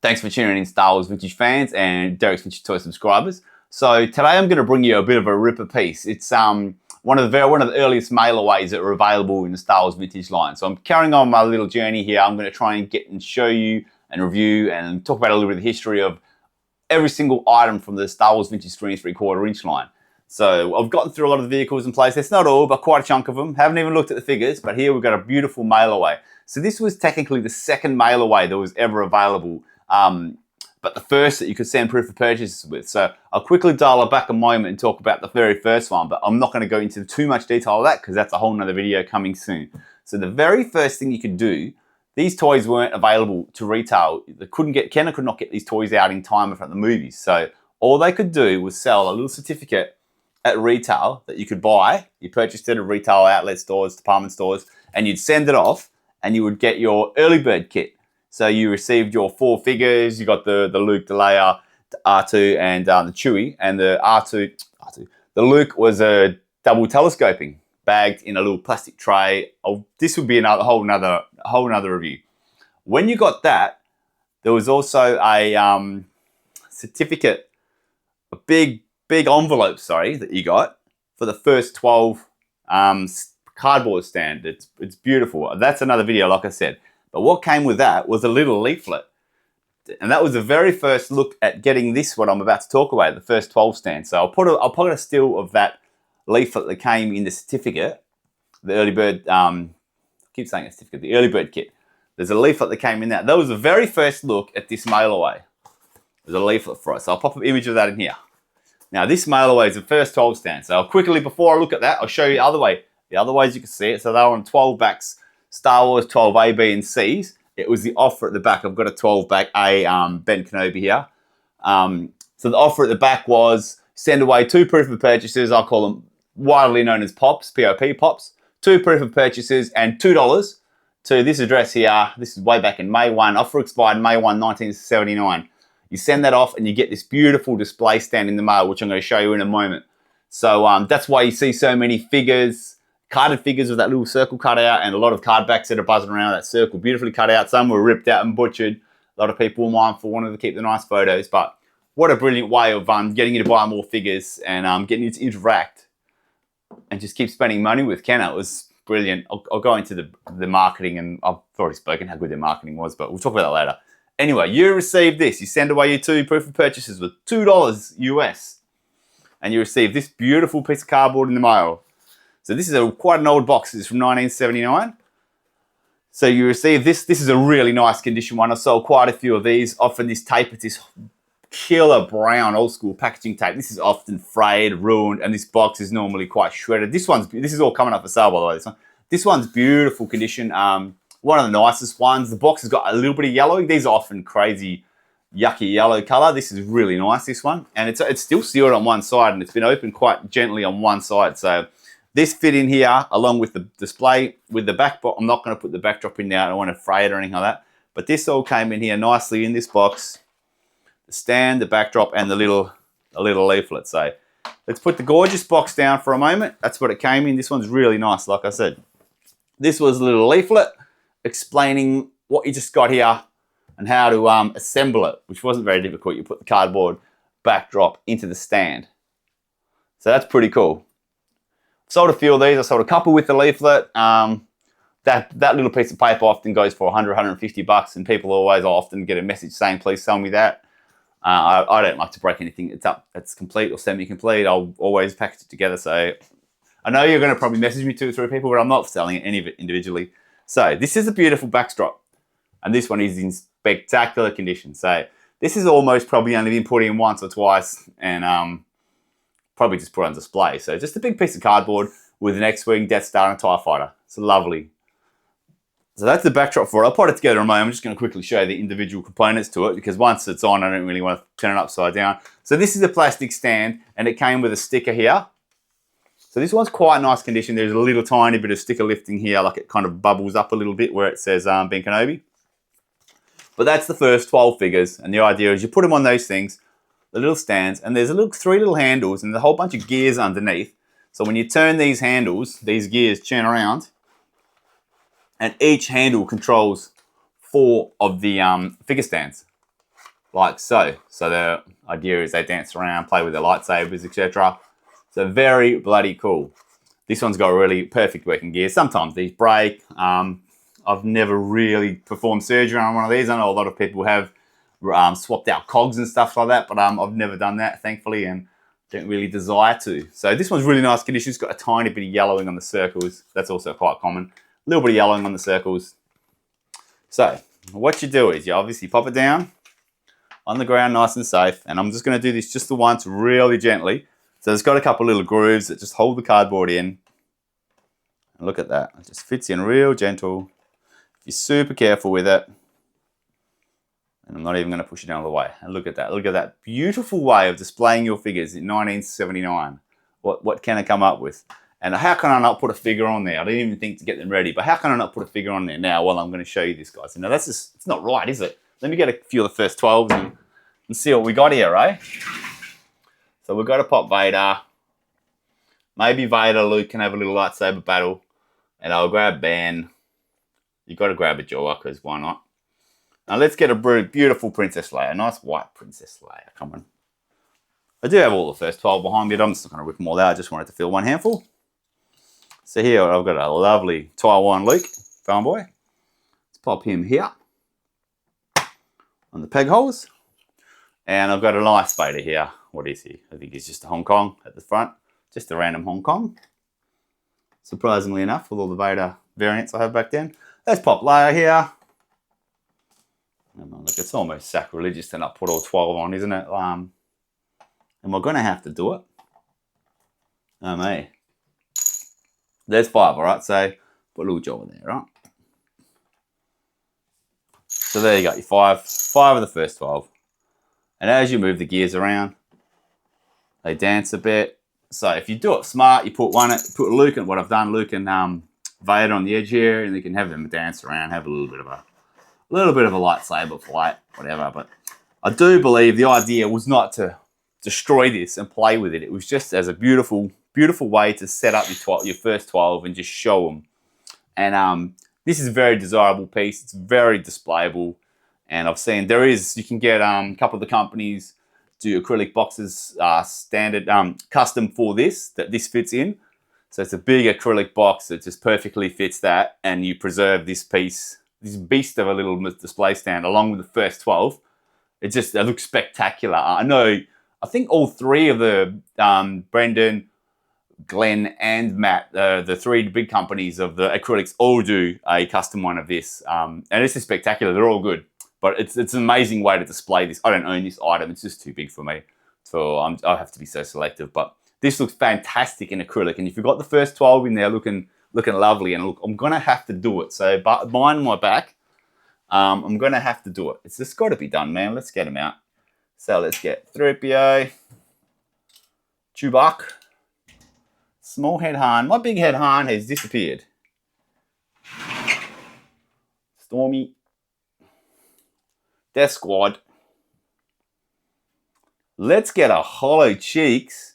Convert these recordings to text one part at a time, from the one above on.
Thanks for tuning in, Star Wars Vintage fans and Derek's Vintage Toy subscribers. So today I'm going to bring you a bit of a ripper piece. It's one of the earliest mailaways that are available in the Star Wars Vintage line. So I'm carrying on my little journey here. I'm going to try and get and show you and review and talk about a little bit of the history of every single item from the Star Wars Vintage 3 3/4 inch line. So I've gotten through a lot of the vehicles in place. It's not all, but quite a chunk of them. Haven't even looked at the figures, but here we've got a beautiful mailaway. So this was technically the second mailaway that was ever available, but the first that you could send proof of purchases with. So I'll quickly dial it back a moment and talk about the very first one, but I'm not going to go into too much detail of that because that's a whole nother video coming soon. So the very first thing you could do, these toys weren't available to retail. Kenner could not get these toys out in time for the movies. So all they could do was sell a little certificate at retail that you could buy. You purchased it at retail outlet stores, department stores, and you'd send it off and you would get your early bird kit. So you received your 4 figures. You got the Luke, the Leia, the R2, and the Chewie. And the the Luke was a double telescoping, bagged in a little plastic tray. Oh, this would be a whole nother review. When you got that, there was also a certificate, a big envelope, that you got for the first 12 cardboard stand. It's beautiful. That's another video, like I said. But what came with that was a little leaflet. And that was the very first look at getting this, what I'm about to talk about, the first 12 stand. So I'll put a still of that leaflet that came in the certificate, the early bird, I keep saying a certificate, the early bird kit. There's a leaflet that came in that. That was the very first look at this mailaway. There's a leaflet for it. So I'll pop an image of that in here. Now this mailaway is the first 12 stand. So quickly, before I look at that, I'll show you the other way. The other ways you can see it. So they were on 12 backs. Star Wars 12 A, B, and C's. It was the offer at the back. I've got a 12 back A Ben Kenobi here. So the offer at the back was send away 2 proof of purchases. I'll call them widely known as POPs, P-O-P, POPs. 2 proof of purchases and $2 to this address here. This is way back in May 1. Offer expired May 1, 1979. You send that off and you get this beautiful display stand in the mail, which I'm going to show you in a moment. So that's why you see so many figures, carded figures with that little circle cut out, and a lot of card backs that are buzzing around that circle, beautifully cut out. Some were ripped out and butchered. A lot of people were mindful, wanted to keep the nice photos, but what a brilliant way of getting you to buy more figures and getting you to interact and just keep spending money with Kenner. It was brilliant. I'll go into the marketing, and I've already spoken how good their marketing was, but we'll talk about that later. Anyway, you receive this. You send away your 2 proof of purchases with $2 US, and you receive this beautiful piece of cardboard in the mail. So this is quite an old box. It's from 1979. So you receive this. This is a really nice condition one. I sold quite a few of these. Often this tape, it's this killer brown old school packaging tape. This is often frayed, ruined, and this box is normally quite shredded. This is all coming up for sale, by the way. This one's beautiful condition. One of the nicest ones. The box has got a little bit of yellow. These are often crazy, yucky yellow color. This is really nice, this one. And it's still sealed on one side, and it's been opened quite gently on one side. So this fit in here along with the display with the backdrop. I'm not going to put the backdrop in there. I don't want to fray it or anything like that. But this all came in here nicely in this box. The stand, the backdrop, and the little leaflet. So let's put the gorgeous box down for a moment. That's what it came in. This one's really nice, like I said. This was a little leaflet explaining what you just got here and how to assemble it, which wasn't very difficult. You put the cardboard backdrop into the stand. So that's pretty cool. Sold a few of these. I sold a couple with the leaflet. That little piece of paper often goes for 100, 150 bucks, and people always often get a message saying, please sell me that. I don't like to break anything that's complete or semi-complete. I'll always package it together. So I know you're going to probably message me 2 or 3 people, but I'm not selling any of it individually. So this is a beautiful backdrop, and this one is in spectacular condition. So this is almost probably only been put in once or twice, and probably just put on display. So just a big piece of cardboard with an X-Wing, Death Star, and a TIE Fighter. It's lovely. So that's the backdrop for it. I'll put it together in a moment. I'm just going to quickly show you the individual components to it, because once it's on, I don't really want to turn it upside down. So this is a plastic stand, and it came with a sticker here. So this one's quite nice condition. There's a little tiny bit of sticker lifting here, like it kind of bubbles up a little bit where it says Ben Kenobi. But that's the first 12 figures, and the idea is you put them on those things, the little stands, and there's 3 little handles and a whole bunch of gears underneath. So when you turn these handles, these gears turn around, and each handle controls 4 of the figure stands. like so. So the idea is they dance around, play with their lightsabers, etc. So very bloody cool. This one's got really perfect working gear. Sometimes these break. I've never really performed surgery on one of these. I know a lot of people have swapped out cogs and stuff like that, but I've never done that, thankfully, and don't really desire to. So this one's really nice condition. It's got a tiny bit of yellowing on the circles. That's also quite common. A little bit of yellowing on the circles. So what you do is you obviously pop it down on the ground nice and safe, and I'm just going to do this just the once really gently. So it's got a couple little grooves that just hold the cardboard in. And look at that. It just fits in real gentle. If you're super careful with it. And I'm not even going to push it out of the way. And look at that. Look at that beautiful way of displaying your figures in 1979. What can I come up with? And how can I not put a figure on there? I didn't even think to get them ready. But how can I not put a figure on there now while I'm going to show you this, guys? Now, that's just, it's not right, is it? Let me get a few of the first 12s and see what we got here, right? So we've got a Pop Vader. Maybe Vader, Luke can have a little lightsaber battle. And I'll grab Ben. You've got to grab a Jawa, because why not? Now let's get a beautiful Princess Leia. A nice white Princess Leia. Come on. I do have all the first 12 behind me. I'm just not going to rip them all out. I just wanted to fill one handful. So here I've got a lovely Taiwan Luke, fanboy. Let's pop him here on the peg holes. And I've got a nice Vader here. What is he? I think he's just a Hong Kong at the front. Just a random Hong Kong. Surprisingly enough, with all the Vader variants I have back then. Let's pop Leia here. Look, it's almost sacrilegious to not put all 12 on, isn't it? And we're going to have to do it. Oh, mate. There's 5, all right? So put a little Jawa there, right? So there you go, your 5 of the first 12. And as you move the gears around, they dance a bit. So if you do it smart, you put Luke and what I've done, Luke and Vader on the edge here, and you can have them dance around, have a little bit of a lightsaber fight, whatever. But I do believe the idea was not to destroy this and play with it. It was just as a beautiful, beautiful way to set up your first 12 and just show them. And this is a very desirable piece. It's very displayable. And I've seen you can get a couple of the companies do acrylic boxes standard, custom for this, that this fits in. So it's a big acrylic box that just perfectly fits that, and you preserve this piece, this beast of a little display stand along with the first 12. It looks spectacular. I think all 3 of the Brendan, Glenn and Matt, the 3 big companies of the acrylics all do a custom one of this. And this is spectacular. They're all good. But it's an amazing way to display this. I don't own this item. It's just too big for me. So I have to be so selective. But this looks fantastic in acrylic. And if you've got the first 12 in there looking lovely, and look, I'm going to have to do it. So mind my back, I'm going to have to do it. It's just got to be done, man. Let's get them out. So let's get 3PO, Chewbacca, small head Han. My big head Han has disappeared. Stormy. Death Squad. Let's get a Hollow Cheeks,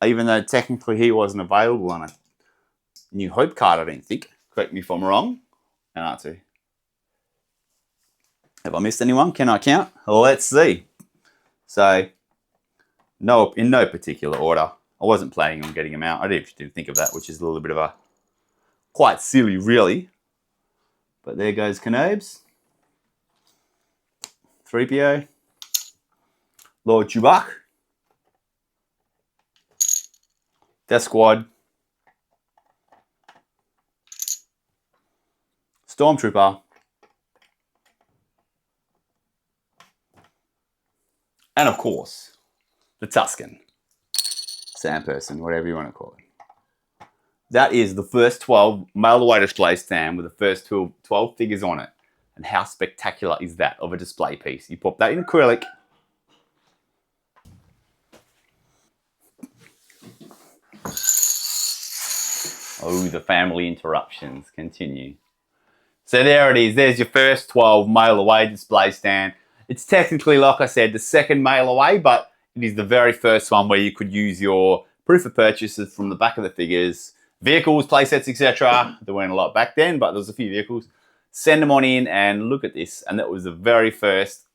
even though technically he wasn't available on a New Hope card, I don't think. Correct me if I'm wrong. And R2. Have I missed anyone? Can I count? Let's see. So, no, in no particular order. I wasn't planning on getting them out. I didn't think of that, which is a little bit of quite silly, really. But there goes Kenobes. 3PO, Lord Chewbacca, Death Squad, Stormtrooper, and of course, the Tusken, Sandperson, whatever you want to call it. That is the first 12 mail-away display stand with the first 12 figures on it. And how spectacular is that of a display piece? You pop that in acrylic. Oh, the family interruptions continue. So there it is. There's your first 12 mail away display stand. It's technically, like I said, the second mail away, but it is the very first one where you could use your proof of purchases from the back of the figures, vehicles, playsets, etc. There weren't a lot back then, but there was a few vehicles. Send them on in and look at this. And that was the very first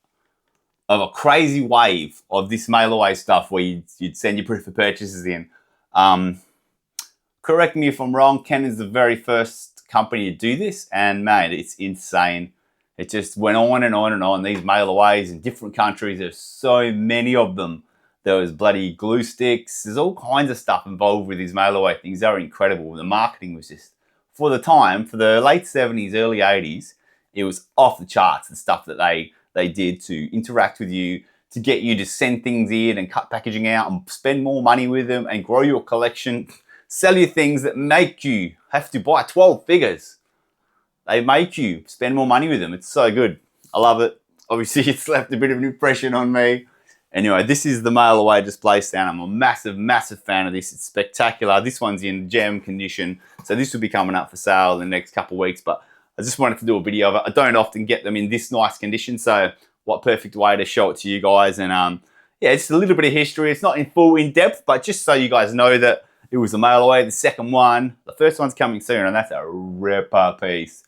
of a crazy wave of this mail away stuff where you'd send your proof of purchases in. Correct me if I'm wrong, Ken is the very first company to do this, and man, it's insane. It just went on and on and on. These mail-aways in different countries, there's so many of them. There was bloody glue sticks. There's all kinds of stuff involved with these mail-away things. They were incredible. The marketing was just, for the time, for the late 70s, early 80s, it was off the charts, the stuff that they did to interact with you, to get you to send things in and cut packaging out and spend more money with them and grow your collection. Sell you things that make you have to buy 12 figures. They make you spend more money with them. It's so good. I love it. Obviously, it's left a bit of an impression on me. Anyway, this is the mail away display stand. I'm a massive, massive fan of this. It's spectacular. This one's in gem condition. So this will be coming up for sale in the next couple of weeks. But I just wanted to do a video of it. I don't often get them in this nice condition. So what perfect way to show it to you guys. And yeah, just a little bit of history. It's not in full in depth, but just so you guys know that it was a mail away, the second one. The first one's coming soon, and that's a ripper piece.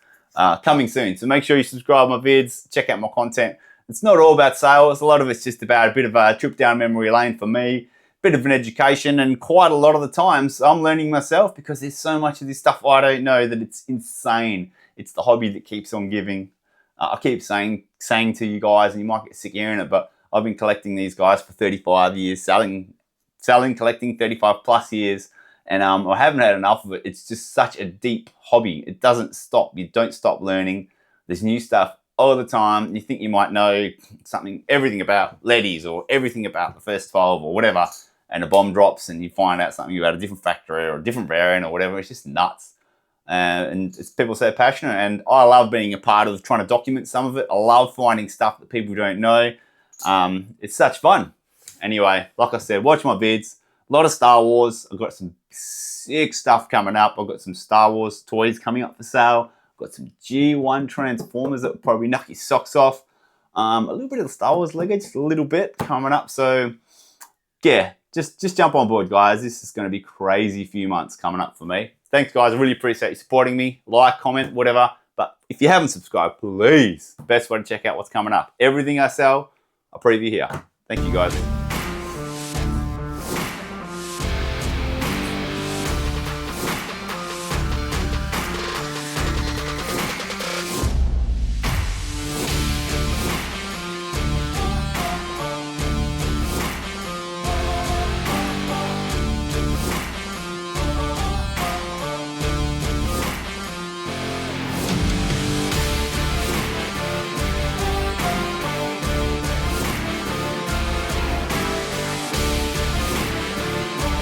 Coming soon. So make sure you subscribe to my vids, check out my content. It's not all about sales. A lot of it's just about a bit of a trip down memory lane for me, bit of an education, and quite a lot of the times I'm learning myself because there's so much of this stuff I don't know that it's insane. It's the hobby that keeps on giving. I keep saying to you guys, and you might get sick of hearing it, but I've been collecting these guys for 35 years, selling, collecting 35 plus years, and I haven't had enough of it. It's just such a deep hobby. It doesn't stop. You don't stop learning. There's new stuff all the time. You think you might know everything about leadies or everything about the first 12 or whatever, and a bomb drops and you find out something about a different factory or a different variant or whatever. It's just nuts. And it's people so passionate, and I love being a part of trying to document some of it. I love finding stuff that people don't know. It's such fun. Anyway, like I said, watch my vids. A lot of Star Wars. I've got some sick stuff coming up. I've got some Star Wars toys coming up for sale. I've got some G1 Transformers that will probably knock your socks off. A little bit of the Star Wars Lego, just a little bit coming up. So yeah, just jump on board, guys. This is going to be crazy few months coming up for me. Thanks, guys. I really appreciate you supporting me. Like, comment, whatever. But if you haven't subscribed, please, best way to check out what's coming up. Everything I sell, I'll preview here. Thank you, guys.